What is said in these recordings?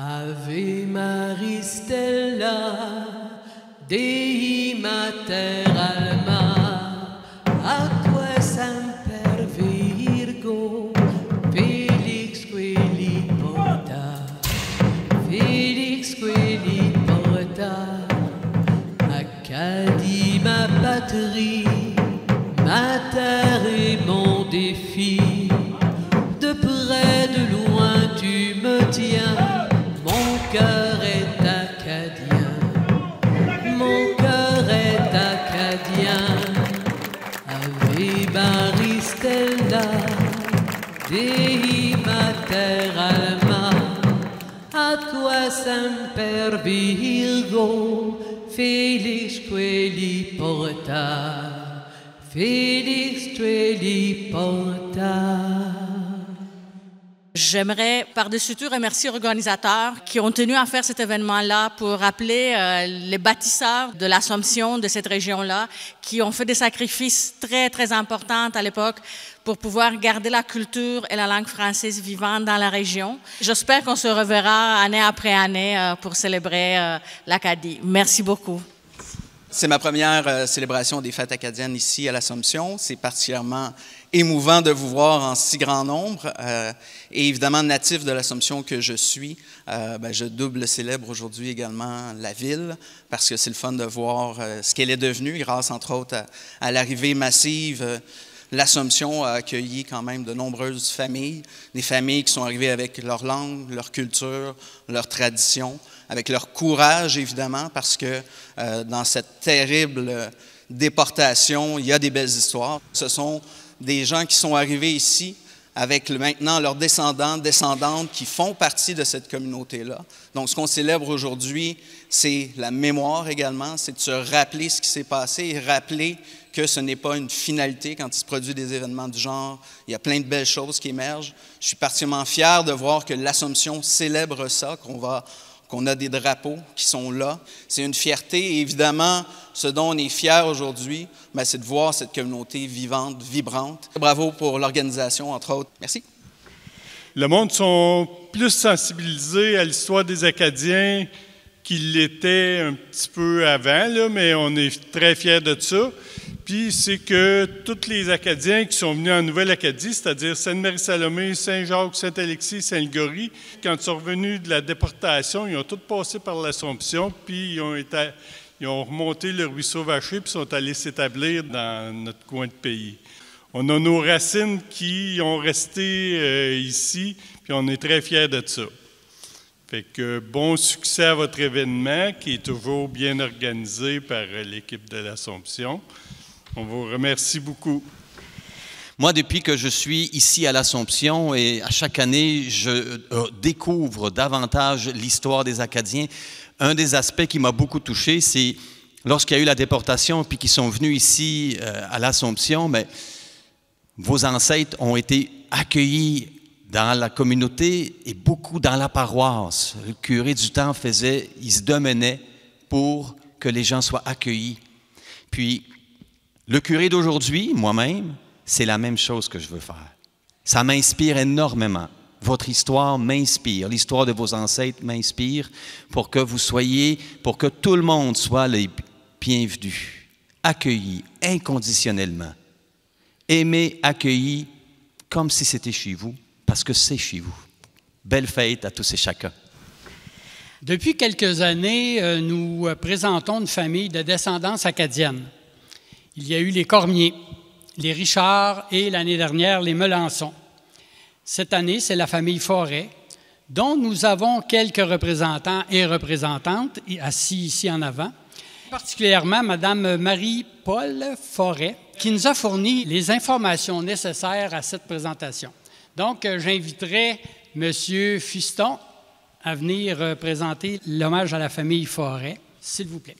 Ave Maria Stella, Dei Mater Alma, Atque Semper Virgo, Felix Quelli Porta, Felix Quelli Porta, Acadie ma patrie, ma terre et mon défi, de près, de loin tu me tiens. Mon cœur est acadien, mon cœur est acadien. Ave Maria Stella, Dei Mater Alma, Atque Semper Virgo, Felix Quelli Porta, Felix Quelli Porta. J'aimerais par-dessus tout remercier les organisateurs qui ont tenu à faire cet événement-là pour rappeler les bâtisseurs de l'Assomption de cette région-là qui ont fait des sacrifices très, très importants à l'époque pour pouvoir garder la culture et la langue française vivantes dans la région. J'espère qu'on se reverra année après année pour célébrer l'Acadie. Merci beaucoup. C'est ma première célébration des fêtes acadiennes ici à l'Assomption. C'est particulièrement émouvant de vous voir en si grand nombre. Et évidemment, natif de l'Assomption que je suis, je double célèbre aujourd'hui également la ville parce que c'est le fun de voir ce qu'elle est devenue grâce, entre autres, à l'arrivée massive. L'Assomption a accueilli quand même de nombreuses familles, des familles qui sont arrivées avec leur langue, leur culture, leur tradition, avec leur courage, évidemment, parce que dans cette terrible déportation, il y a des belles histoires. Ce sont des gens qui sont arrivés ici avec maintenant leurs descendants, descendantes qui font partie de cette communauté-là. Donc, ce qu'on célèbre aujourd'hui, c'est la mémoire également, c'est de se rappeler ce qui s'est passé et rappeler que ce n'est pas une finalité quand il se produit des événements du genre. Il y a plein de belles choses qui émergent. Je suis particulièrement fier de voir que l'Assomption célèbre ça, qu'on a des drapeaux qui sont là. C'est une fierté et évidemment, ce dont on est fier aujourd'hui, c'est de voir cette communauté vivante, vibrante. Bravo pour l'organisation, entre autres. Merci. Le monde sont plus sensibilisés à l'histoire des Acadiens qu'ils l'étaient un petit peu avant, là, mais on est très fiers de ça. Puis c'est que tous les Acadiens qui sont venus en Nouvelle-Acadie, c'est-à-dire Sainte-Marie-Salomé, Saint-Jacques, Saint-Alexis, Saint-Légory, quand ils sont revenus de la déportation, ils ont tous passé par l'Assomption, puis ils ont remonté le ruisseau Vacher, puis sont allés s'établir dans notre coin de pays. On a nos racines qui ont resté ici, puis on est très fiers de ça. Fait que bon succès à votre événement, qui est toujours bien organisé par l'équipe de l'Assomption. On vous remercie beaucoup. Moi, depuis que je suis ici à l'Assomption et à chaque année, je découvre davantage l'histoire des Acadiens. Un des aspects qui m'a beaucoup touché, c'est lorsqu'il y a eu la déportation puis qu'ils sont venus ici à l'Assomption, mais vos ancêtres ont été accueillis dans la communauté et beaucoup dans la paroisse. Le curé du temps il se dominait pour que les gens soient accueillis. Puis, le curé d'aujourd'hui, moi-même, c'est la même chose que je veux faire. Ça m'inspire énormément. Votre histoire m'inspire. L'histoire de vos ancêtres m'inspire pour que tout le monde soit les bienvenus, accueillis inconditionnellement, aimés, accueillis comme si c'était chez vous, parce que c'est chez vous. Belle fête à tous et chacun. Depuis quelques années, nous présentons une famille de descendance acadienne. Il y a eu les Cormier, les Richard et l'année dernière, les Melançon. Cette année, c'est la famille Forêt, dont nous avons quelques représentants et représentantes assis ici en avant, particulièrement Mme Marie-Paul Forêt, qui nous a fourni les informations nécessaires à cette présentation. Donc, j'inviterai M. Fiston à venir présenter l'hommage à la famille Forêt, s'il vous plaît.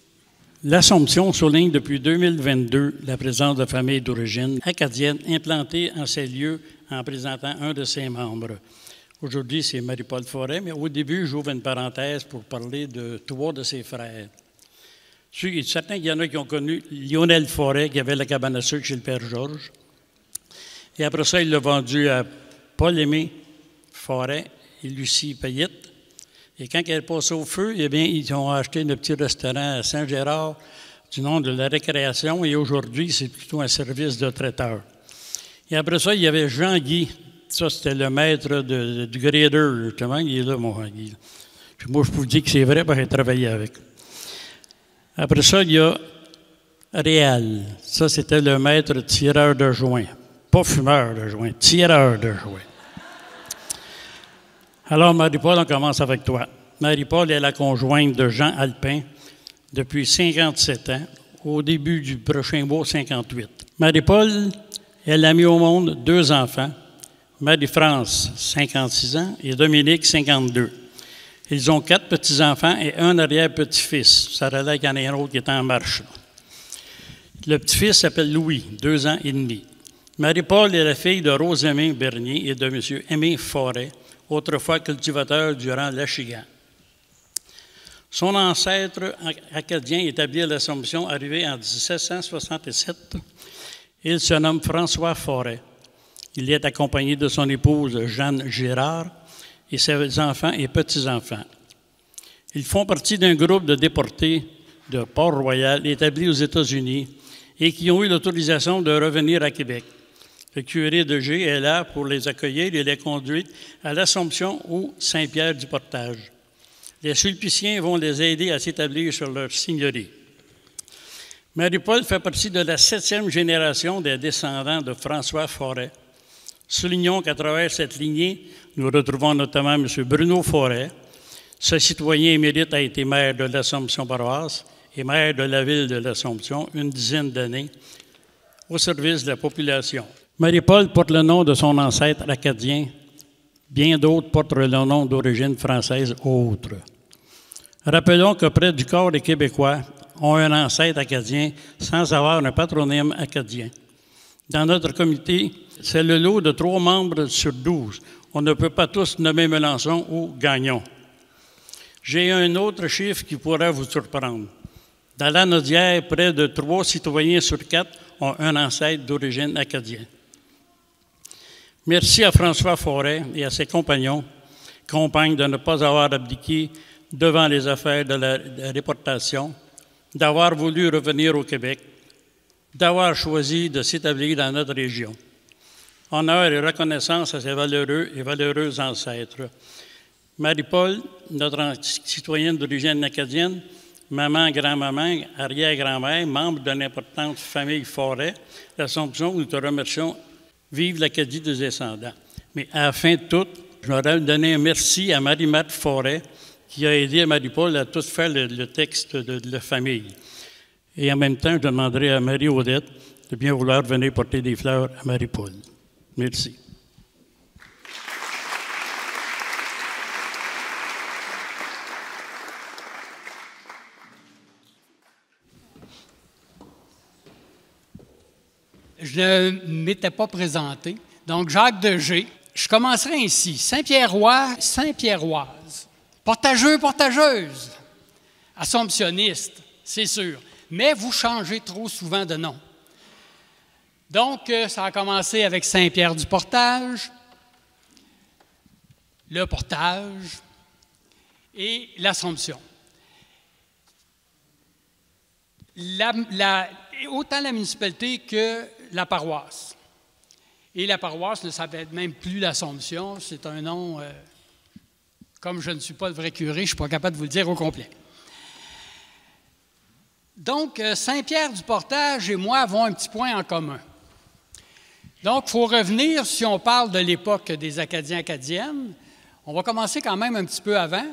L'Assomption souligne depuis 2022 la présence de familles d'origine acadienne implantées en ces lieux en présentant un de ses membres. Aujourd'hui, c'est Marie-Paul Forêt, mais au début, j'ouvre une parenthèse pour parler de 3 de ses frères. Certains qu'il y en a qui ont connu Lionel Forêt, qui avait la cabane à sucre chez le Père Georges. Et après ça, il l'a vendu à Paul-Aimé Forêt et Lucie Payette. Et quand elle est passée au feu, eh bien, ils ont acheté un petit restaurant à Saint-Gérard du nom de la Récréation, et aujourd'hui, c'est plutôt un service de traiteur. Et après ça, il y avait Jean-Guy. Ça, c'était le maître du grader, justement. Il est là, mon Guy. Puis moi, je peux vous dire que c'est vrai parce que j'ai travaillé avec. Après ça, il y a Réal. Ça, c'était le maître tireur de joint. Pas fumeur de joint, tireur de joint. Alors, Marie-Paul, on commence avec toi. Marie-Paul est la conjointe de Jean Alpin depuis 57 ans, au début du prochain mois, 58. Marie-Paul, elle a mis au monde 2 enfants, Marie-France, 56 ans, et Dominique, 52. Ils ont 4 petits-enfants et un arrière-petit-fils. Ça relève qu'il y en a un autre qui est en marche. Le petit-fils s'appelle Louis, 2 ans et demi. Marie-Paul est la fille de Rosemée Bernier et de M. Aimé Forêt, autrefois cultivateur durant l'Achigan. Son ancêtre acadien établi à l'Assomption, arrivé en 1767, il se nomme François Forêt. Il est accompagné de son épouse Jeanne Girard et ses enfants et petits-enfants. Ils font partie d'un groupe de déportés de Port-Royal établis aux États-Unis et qui ont eu l'autorisation de revenir à Québec. Le curé de G est là pour les accueillir et les conduire à l'Assomption ou Saint-Pierre-du-Portage. Les Sulpiciens vont les aider à s'établir sur leur seigneurie. Marie-Paul fait partie de la 7e génération des descendants de François Forêt. Soulignons qu'à travers cette lignée, nous retrouvons notamment M. Bruno Forêt. Ce citoyen émérite a été maire de l'Assomption paroisse et maire de la ville de l'Assomption une dizaine d'années au service de la population. Marie-Paul porte le nom de son ancêtre acadien. Bien d'autres portent le nom d'origine française autre. Rappelons que près du quart des Québécois ont un ancêtre acadien sans avoir un patronyme acadien. Dans notre comité, c'est le lot de 3 membres sur 12. On ne peut pas tous nommer Melançon ou Gagnon. J'ai un autre chiffre qui pourrait vous surprendre. Dans l'Anaudière, près de 3 citoyens sur 4 ont un ancêtre d'origine acadienne. Merci à François Forêt et à ses compagnes de ne pas avoir abdiqué devant les affaires de la déportation, d'avoir voulu revenir au Québec, d'avoir choisi de s'établir dans notre région. Honneur et reconnaissance à ces valeureux et valeureux ancêtres. Marie-Paul, notre citoyenne d'origine acadienne, maman, grand-maman, arrière-grand-mère, membre d'une importante famille Forêt, l'Assomption, nous te remercions. Vive l'Acadie des descendants. Mais à la fin de tout, je voudrais donner un merci à Marie-Marthe Forêt, qui a aidé Marie-Paul à tout faire le texte de la famille. Et en même temps, je demanderai à Marie-Odette de bien vouloir venir porter des fleurs à Marie-Paul. Merci. Je ne m'étais pas présenté. Donc, Jacques de G. Je commencerai ainsi. Saint-Pierrois, Saint-Pierroise. Portageux, portageuse. Assomptionniste, c'est sûr. Mais vous changez trop souvent de nom. Donc, ça a commencé avec Saint-Pierre-du-Portage, le Portage et l'Assomption. Autant la municipalité que la paroisse. Et la paroisse ne s'appelle même plus l'Assomption, c'est un nom, comme je ne suis pas le vrai curé, je ne suis pas capable de vous le dire au complet. Donc, Saint-Pierre-du-Portage et moi avons un petit point en commun. Donc, il faut revenir, si on parle de l'époque des Acadiens-Acadiennes, on va commencer quand même un petit peu avant.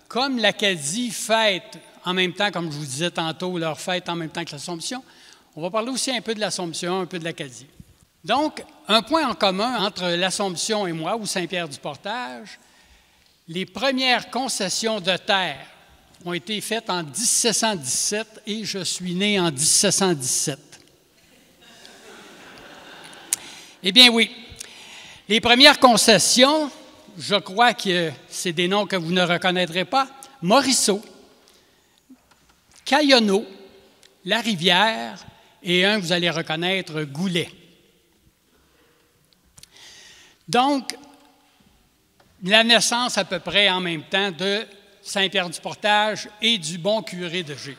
Comme l'Acadie fête en même temps, comme je vous disais tantôt, leur fête en même temps que l'Assomption, on va parler aussi un peu de l'Assomption, un peu de l'Acadie. Donc, un point en commun entre l'Assomption et moi, ou Saint-Pierre-du-Portage, les premières concessions de terre ont été faites en 1717 et je suis né en 1717. Eh bien oui, les premières concessions, je crois que c'est des noms que vous ne reconnaîtrez pas, Morisseau, Caillonneau, La Rivière et un, vous allez reconnaître, Goulet. Donc, la naissance à peu près en même temps de Saint-Pierre-du-Portage et du bon curé de G.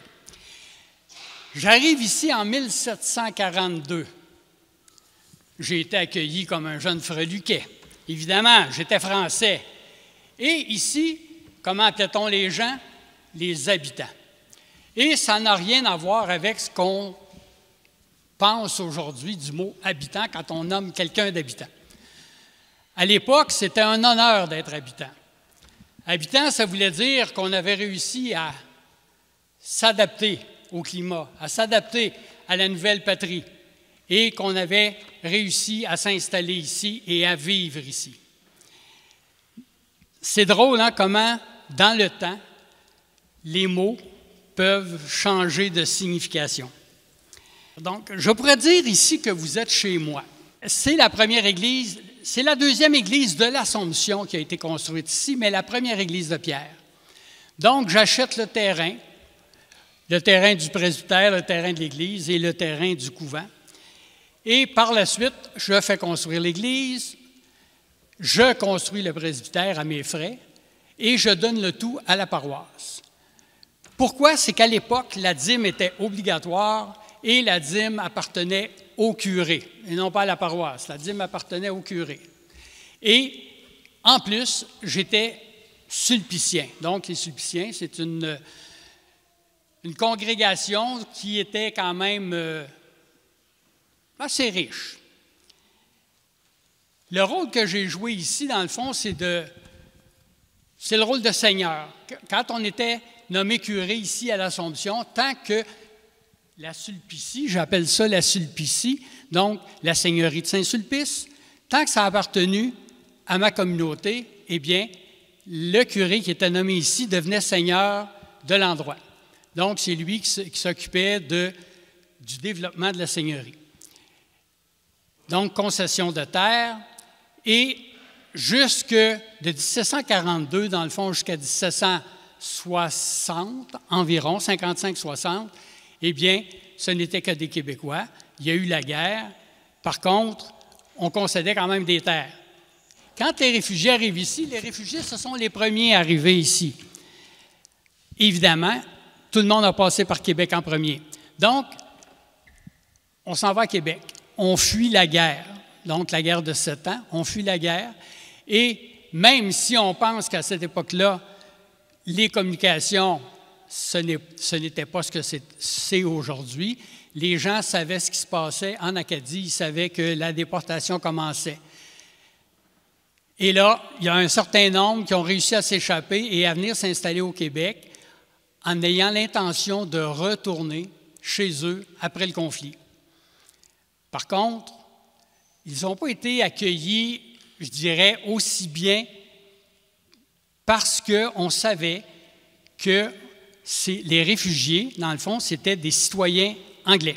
J'arrive ici en 1742. J'ai été accueilli comme un jeune freluquet. Évidemment, j'étais français. Et ici, comment appelait-on les gens? Les habitants. Et ça n'a rien à voir avec ce qu'on pense aujourd'hui du mot habitant quand on nomme quelqu'un d'habitant. À l'époque, c'était un honneur d'être habitant. Habitant, ça voulait dire qu'on avait réussi à s'adapter au climat, à s'adapter à la nouvelle patrie et qu'on avait réussi à s'installer ici et à vivre ici. C'est drôle, hein, comment, dans le temps, les mots peuvent changer de signification. Donc, je pourrais dire ici que vous êtes chez moi. C'est la première église, c'est la deuxième église de l'Assomption qui a été construite ici, mais la première église de Pierre. Donc, j'achète le terrain du presbytère, le terrain de l'église et le terrain du couvent. Et par la suite, je fais construire l'église, je construis le presbytère à mes frais et je donne le tout à la paroisse. Pourquoi? C'est qu'à l'époque, la dîme était obligatoire et la dîme appartenait au curé et non pas à la paroisse. La dîme appartenait au curé. Et en plus, j'étais sulpicien. Donc, les sulpiciens, c'est une congrégation qui était quand même assez riche. Le rôle que j'ai joué ici, dans le fond, c'est le rôle de seigneur. Quand on était nommé curé ici à l'Assomption, tant que la Sulpicie, j'appelle ça la Sulpicie, donc la seigneurie de Saint-Sulpice, tant que ça a appartenu à ma communauté, eh bien, le curé qui était nommé ici devenait seigneur de l'endroit. Donc, c'est lui qui s'occupait du développement de la seigneurie. Donc, concession de terre, et jusque de 1742, dans le fond, jusqu'à 1760 environ, 55-60, eh bien, ce n'était que des Québécois. Il y a eu la guerre. Par contre, on concédait quand même des terres. Quand les réfugiés arrivent ici, les réfugiés, ce sont les premiers à arriver ici. Évidemment, tout le monde a passé par Québec en premier. Donc, on s'en va à Québec. On fuit la guerre. Donc, la guerre de 7 ans, on fuit la guerre. Et même si on pense qu'à cette époque-là, les communications, ce n'était pas ce que c'est aujourd'hui, les gens savaient ce qui se passait en Acadie, ils savaient que la déportation commençait. Et là, il y a un certain nombre qui ont réussi à s'échapper et à venir s'installer au Québec en ayant l'intention de retourner chez eux après le conflit. Par contre, ils n'ont pas été accueillis, je dirais, aussi bien parce qu'on savait que les réfugiés, dans le fond, c'était des citoyens anglais.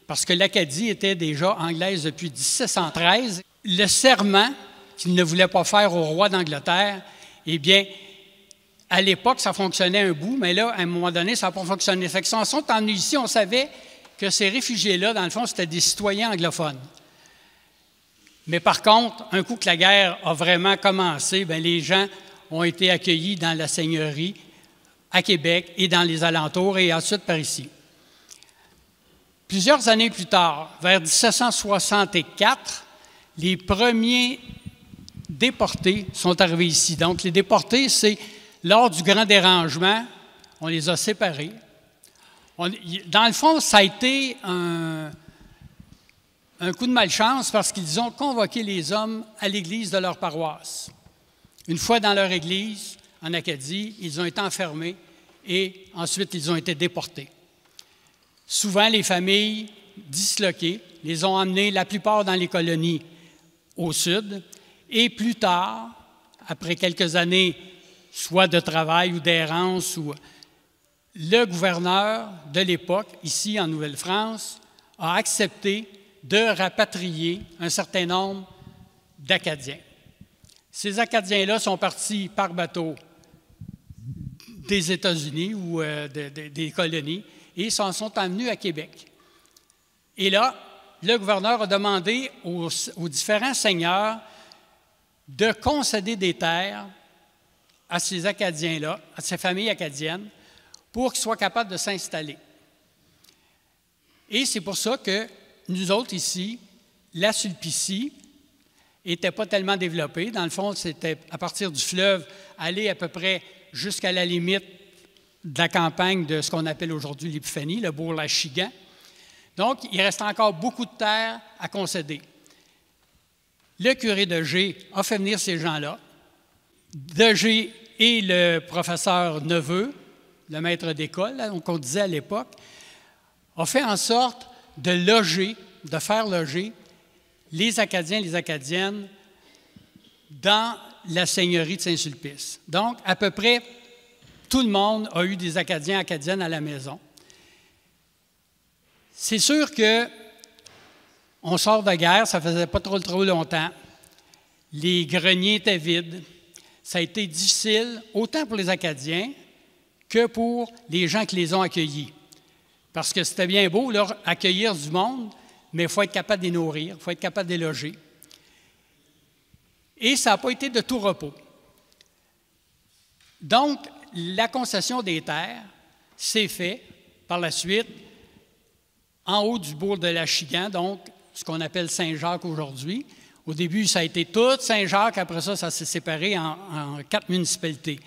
Parce que l'Acadie était déjà anglaise depuis 1713. Le serment qu'ils ne voulaient pas faire au roi d'Angleterre, eh bien, à l'époque, ça fonctionnait un bout, mais là, à un moment donné, ça n'a pas fonctionné. Fait que si on sont emmenés ici, on savait que ces réfugiés-là, dans le fond, c'était des citoyens anglophones. Mais par contre, un coup que la guerre a vraiment commencé, bien, les gens ont été accueillis dans la seigneurie à Québec et dans les alentours et ensuite par ici. Plusieurs années plus tard, vers 1764, les premiers déportés sont arrivés ici. Donc, les déportés, c'est lors du grand dérangement, on les a séparés. Dans le fond, ça a été un coup de malchance parce qu'ils ont convoqué les hommes à l'église de leur paroisse. Une fois dans leur église, en Acadie, ils ont été enfermés et ensuite ils ont été déportés. Souvent, les familles disloquées les ont emmenés, la plupart dans les colonies au sud, et plus tard, après quelques années, soit de travail ou d'errance, ou le gouverneur de l'époque, ici en Nouvelle-France, a accepté de rapatrier un certain nombre d'Acadiens. Ces Acadiens-là sont partis par bateau des États-Unis ou des colonies et s'en sont emmenés à Québec. Et là, le gouverneur a demandé aux différents seigneurs de concéder des terres à ces Acadiens-là, à ces familles acadiennes, pour qu'ils soient capables de s'installer. Et c'est pour ça que nous autres ici, la Sulpicie n'était pas tellement développée. Dans le fond, c'était à partir du fleuve, aller à peu près jusqu'à la limite de la campagne de ce qu'on appelle aujourd'hui l'Épiphanie, le Bourg-Lachigan. Donc, il reste encore beaucoup de terre à concéder. Le curé de G a fait venir ces gens-là. De G et le professeur Neveu, le maître d'école, qu'on disait à l'époque, a fait en sorte de loger, de faire loger les Acadiens et les Acadiennes dans la seigneurie de Saint-Sulpice. Donc, à peu près tout le monde a eu des Acadiens et Acadiennes à la maison. C'est sûr qu'on sort de guerre, ça faisait pas trop longtemps. Les greniers étaient vides. Ça a été difficile, autant pour les Acadiens que pour les gens qui les ont accueillis. Parce que c'était bien beau, leur accueillir du monde, mais il faut être capable de les nourrir, il faut être capable de les loger. Et ça n'a pas été de tout repos. Donc, la concession des terres s'est faite par la suite en haut du bourg de Lachigan, donc ce qu'on appelle Saint-Jacques aujourd'hui. Au début, ça a été tout Saint-Jacques, après ça, ça s'est séparé en 4 municipalités.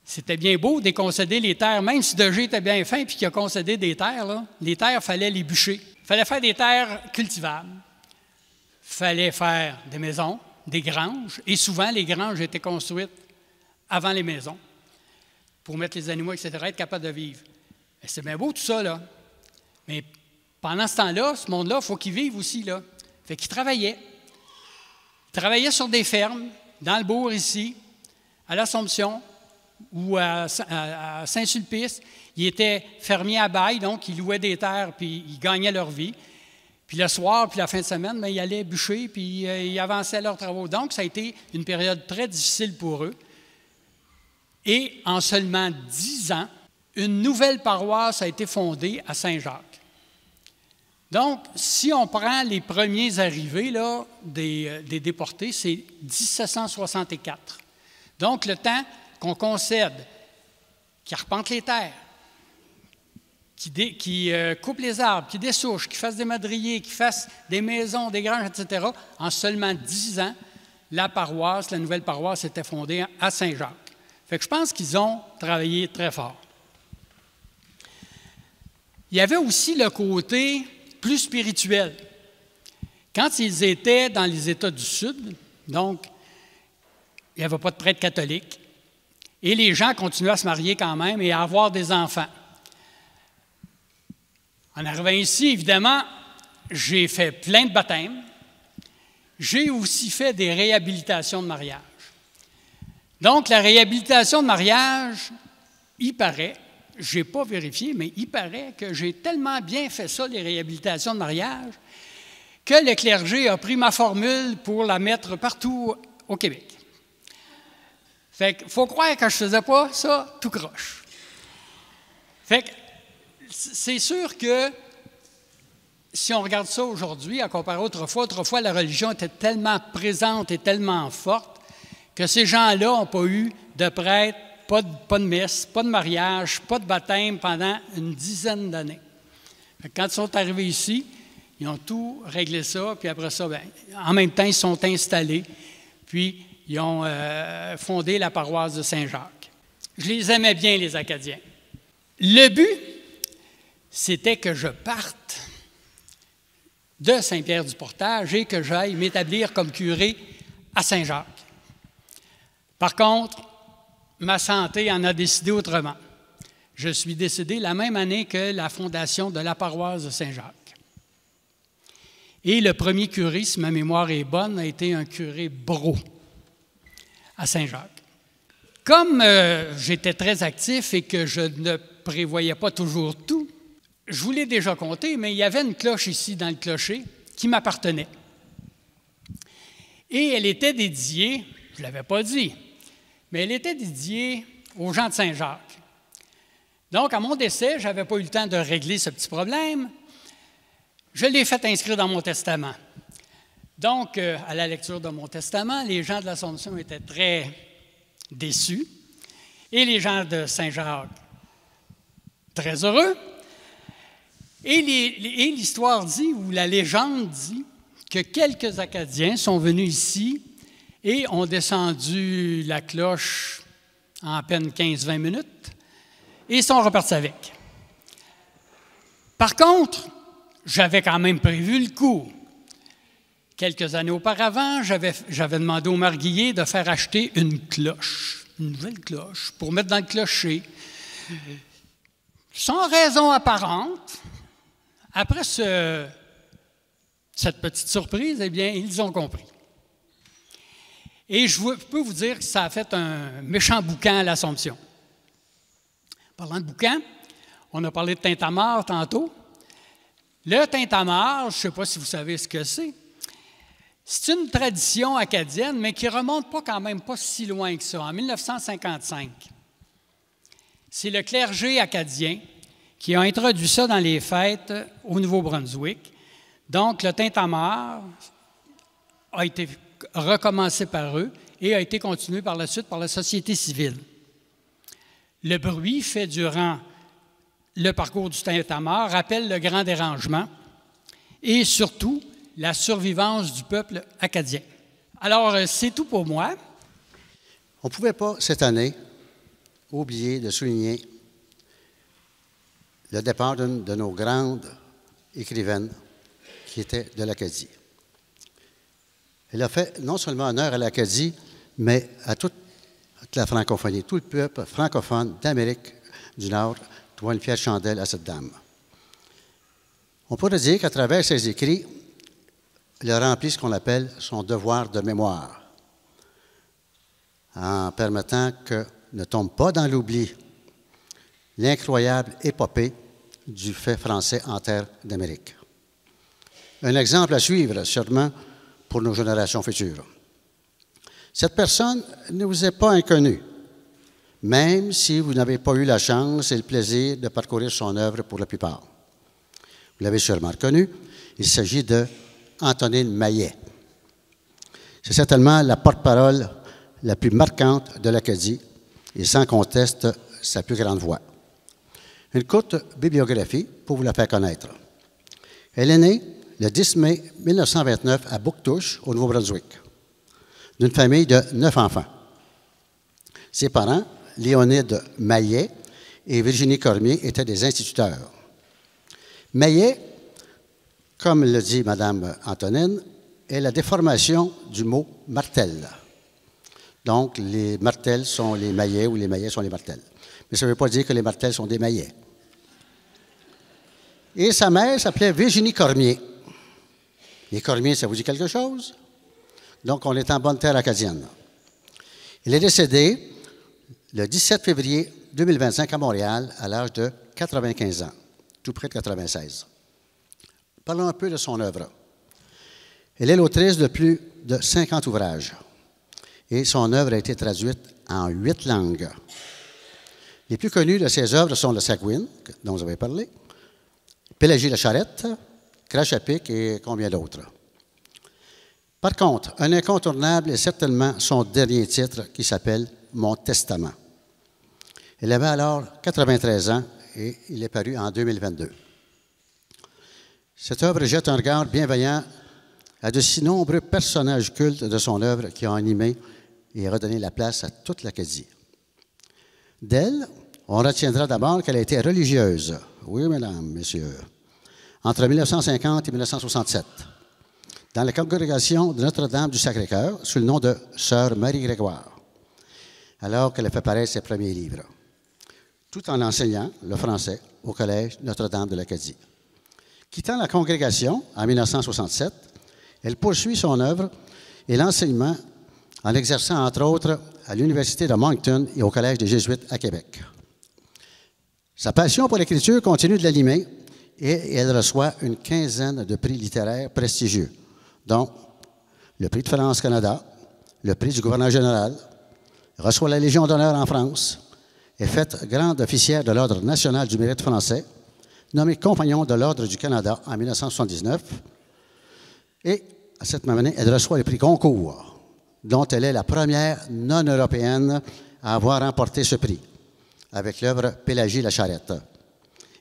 C'était bien beau de concéder les terres, même si De G était bien fin et qu'il a concédé des terres, là, les terres, il fallait les bûcher. Il fallait faire des terres cultivables. Il fallait faire des maisons, des granges, et souvent, les granges étaient construites avant les maisons pour mettre les animaux, etc., être capable de vivre. C'est bien beau tout ça, là. Mais pendant ce temps-là, ce monde-là, il faut qu'ils vivent aussi, là. Fait qu'ils travaillaient. Ils travaillaient sur des fermes, dans le bourg ici, à l'Assomption ou à Saint-Sulpice. Ils étaient fermiers à bail, donc ils louaient des terres, puis ils gagnaient leur vie. Puis le soir, puis la fin de semaine, bien, ils allaient bûcher, puis ils avançaient leurs travaux. Donc, ça a été une période très difficile pour eux. Et en seulement 10 ans, une nouvelle paroisse a été fondée à Saint-Jacques. Donc, si on prend les premiers arrivés là, des déportés, c'est 1764. Donc, le temps qu'on concède, qui arpente les terres, qui coupe les arbres, qui dessouche, qui fasse des madriers, qui fasse des maisons, des granges, etc., en seulement 10 ans, la nouvelle paroisse était fondée à Saint-Jacques. Fait que je pense qu'ils ont travaillé très fort. Il y avait aussi le côté plus spirituel. Quand ils étaient dans les États du Sud, donc, il n'y avait pas de prêtre catholique, et les gens continuaient à se marier quand même et à avoir des enfants. En arrivant ici, évidemment, j'ai fait plein de baptêmes. J'ai aussi fait des réhabilitations de mariage. Donc, la réhabilitation de mariage, il paraît, je n'ai pas vérifié, mais il paraît que j'ai tellement bien fait ça, les réhabilitations de mariage, que le clergé a pris ma formule pour la mettre partout au Québec. Fait qu'il faut croire que je ne faisais pas ça tout croche. Fait que c'est sûr que si on regarde ça aujourd'hui, à comparer autrefois, la religion était tellement présente et tellement forte que ces gens-là n'ont pas eu de prêtre, pas de messe, pas de mariage, pas de baptême pendant une dizaine d'années. Quand ils sont arrivés ici, ils ont tout réglé ça, puis après ça, bien, en même temps, ils sont installés, puis ils ont fondé la paroisse de Saint-Jacques. Je les aimais bien, les Acadiens. Le but, c'était que je parte de Saint-Pierre-du-Portage et que j'aille m'établir comme curé à Saint-Jacques. Par contre, ma santé en a décidé autrement. Je suis décédé la même année que la fondation de la paroisse de Saint-Jacques. Et le premier curé, si ma mémoire est bonne, a été un curé Brault à Saint-Jacques. Comme j'étais très actif et que je ne prévoyais pas toujours tout, je vous l'ai déjà compté, mais il y avait une cloche ici dans le clocher qui m'appartenait. Et elle était dédiée, je ne l'avais pas dit, mais elle était dédiée aux gens de Saint-Jacques. Donc, à mon décès, je n'avais pas eu le temps de régler ce petit problème. Je l'ai fait inscrire dans mon testament. Donc, à la lecture de mon testament, les gens de l'Assomption étaient très déçus, et les gens de Saint-Jacques, très heureux. Et l'histoire dit, ou la légende dit, que quelques Acadiens sont venus ici et ont descendu la cloche en à peine 15-20 minutes et sont repartis avec. Par contre, j'avais quand même prévu le coup. Quelques années auparavant, j'avais demandé au marguillier de faire acheter une cloche, une nouvelle cloche, pour mettre dans le clocher. Sans raison apparente, après cette petite surprise, eh bien, ils ont compris. Et je peux vous dire que ça a fait un méchant boucan à l'Assomption. Parlant de boucan, on a parlé de tintamarre tantôt. Le tintamarre, je ne sais pas si vous savez ce que c'est. C'est une tradition acadienne, mais qui remonte quand même pas si loin que ça, en 1955. C'est le clergé acadien qui a introduit ça dans les fêtes au Nouveau-Brunswick. Donc, le tintamarre a été recommencé par eux et a été continué par la suite par la société civile. Le bruit fait durant le parcours du tintamarre rappelle le grand dérangement et surtout la survivance du peuple acadien. Alors, c'est tout pour moi. On ne pouvait pas, cette année, oublier de souligner le départ d'une de nos grandes écrivaines qui était de l'Acadie. Elle a fait non seulement honneur à l'Acadie, mais à toute la francophonie, tout le peuple francophone d'Amérique du Nord doit une fière chandelle à cette dame. On pourrait dire qu'à travers ses écrits, elle a rempli ce qu'on appelle son devoir de mémoire, en permettant que ne tombe pas dans l'oubli l'incroyable épopée du fait français en terre d'Amérique. Un exemple à suivre, sûrement, pour nos générations futures. Cette personne ne vous est pas inconnue, même si vous n'avez pas eu la chance et le plaisir de parcourir son œuvre pour la plupart. Vous l'avez sûrement reconnu, il s'agit de Antonine Maillet. C'est certainement la porte-parole la plus marquante de l'Acadie et sans conteste sa plus grande voix. Une courte bibliographie pour vous la faire connaître. Elle est née le 10 mai 1929 à Bouctouche, au Nouveau-Brunswick, d'une famille de 9 enfants. Ses parents, Léonide Maillet et Virginie Cormier, étaient des instituteurs. Maillet, comme le dit Mme Antonine, est la déformation du mot martel. Donc, les martels sont les maillets ou les maillets sont les martels. Mais ça ne veut pas dire que les martels sont des maillets. Et sa mère s'appelait Virginie Cormier. Les Cormier, ça vous dit quelque chose? Donc, on est en bonne terre acadienne. Il est décédé le 17 février 2025 à Montréal à l'âge de 95 ans, tout près de 96. Parlons un peu de son œuvre. Elle est l'autrice de plus de 50 ouvrages et son œuvre a été traduite en 8 langues. Les plus connues de ses œuvres sont le Sagouine, dont vous avez parlé, Pélagie la Charrette, Crash à pic et combien d'autres. Par contre, un incontournable est certainement son dernier titre qui s'appelle Mon Testament. Elle avait alors 93 ans et il est paru en 2022. Cette œuvre jette un regard bienveillant à de si nombreux personnages cultes de son œuvre qui ont animé et redonné la place à toute l'Acadie. D'elle, on retiendra d'abord qu'elle a été religieuse, oui, mesdames, messieurs, entre 1950 et 1967, dans la congrégation de Notre-Dame du Sacré-Cœur, sous le nom de Sœur Marie-Grégoire, alors qu'elle a fait paraître ses premiers livres, tout en enseignant le français au Collège Notre-Dame de l'Acadie. Quittant la congrégation en 1967, elle poursuit son œuvre et l'enseignement en exerçant, entre autres, à l'Université de Moncton et au Collège des Jésuites à Québec. Sa passion pour l'écriture continue de l'animer et elle reçoit une quinzaine de prix littéraires prestigieux, dont le prix de France-Canada, le prix du gouverneur général, reçoit la Légion d'honneur en France, est faite grande officière de l'Ordre national du mérite français, nommée compagnon de l'Ordre du Canada en 1979, et à cette même année, elle reçoit le prix Goncourt dont elle est la première non-européenne à avoir remporté ce prix, avec l'œuvre Pélagie la Charrette.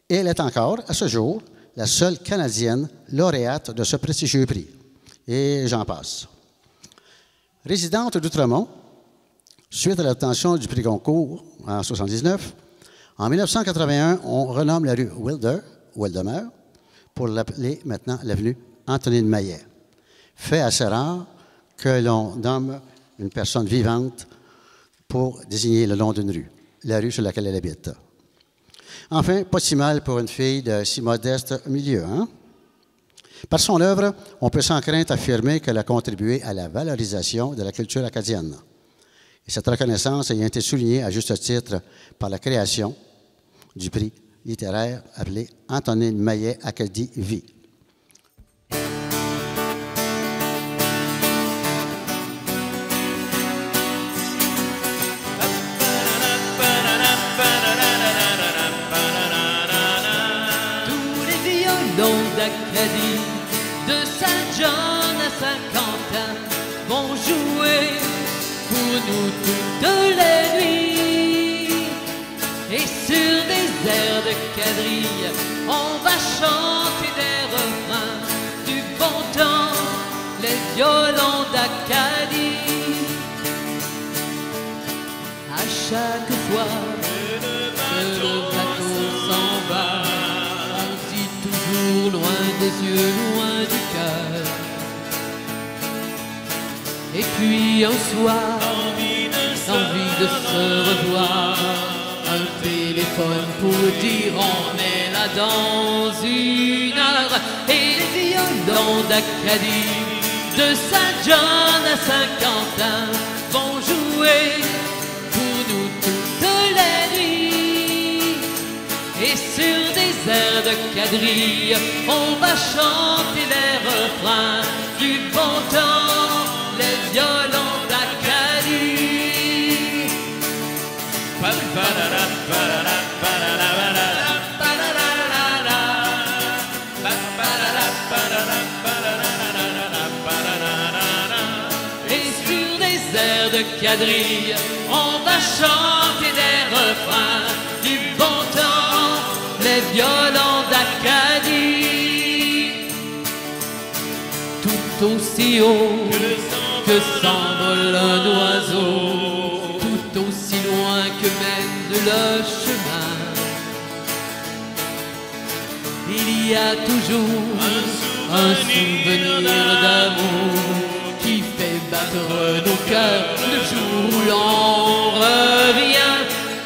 Et elle est encore, à ce jour, la seule Canadienne lauréate de ce prestigieux prix. Et j'en passe. Résidente d'Outremont, suite à l'obtention du prix Goncourt en 1979, en 1981, on renomme la rue Wilder, où elle demeure, pour l'appeler maintenant l'avenue Antonine Maillet. Fait assez rare que l'on nomme une personne vivante pour désigner le nom d'une rue, la rue sur laquelle elle habite. Enfin, pas si mal pour une fille de si modeste milieu, hein? Par son œuvre, on peut sans crainte affirmer qu'elle a contribué à la valorisation de la culture acadienne. Et cette reconnaissance ayant été soulignée à juste titre par la création du prix littéraire appelé Antonine Maillet Acadie Vie. Tous les violons d'Acadie, de Saint-John à Saint-Quentin, vont jouer pour nous toutes les nuits. Et sur des airs de quadrille, on va chanter des refrains du bon temps, les violons d'Acadie. À chaque fois que le bateau s'en va, on dit toujours loin des yeux, loin du cœur. Et puis un soir, envie de se revoir, un téléphone pour dire on est là dans une heure. Et les violons d'Acadie, de Saint-John à Saint-Quentin, vont jouer pour nous toutes les nuits. Et sur des airs de quadrille, on va chanter les refrains du bon temps, les violons d'Acadie. Et sur des airs de quadrille, on va chanter des refrains du bon temps, les violons d'Acadie. Tout aussi haut que s'envole un oiseau, tout aussi loin que mène le chemin, il y a toujours un souvenir d'amour qui fait battre nos cœurs le jour où l'on revient.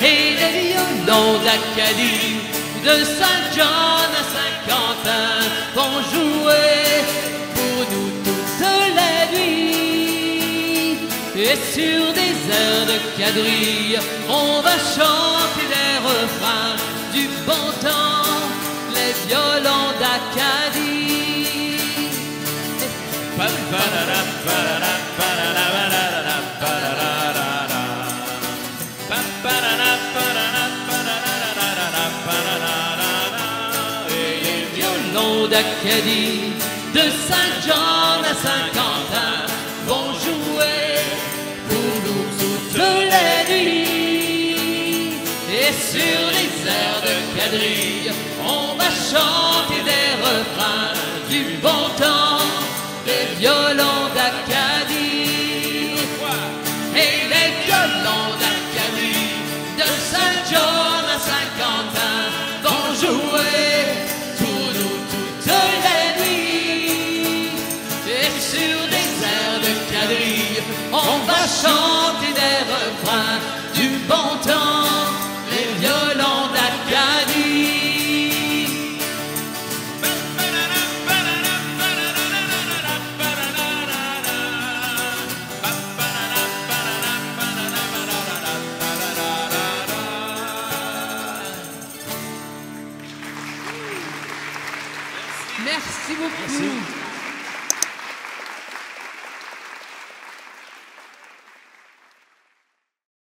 Et les violons d'Acadie, de Saint-John à Saint-Quentin, vont jouer pour nous toutes les nuits. Et sur des airs de quadrille, on va chanter des refrains du bon temps, les violons d'Acadie. Et les violons d'Acadie, de Saint-John à Saint-Quentin, vont jouer pour nous toutes les nuits. Et sur les airs de quadrille, on va chanter des refrains du bon temps, les violons d'Acadie. Et les violons d'Acadie, de Saint-John à Saint-Quentin, vont jouer pour nous toutes les nuits. Et sur des airs de quadrille, on va chanter des refrains du bon temps, les violons d'Acadie. Merci beaucoup. Merci.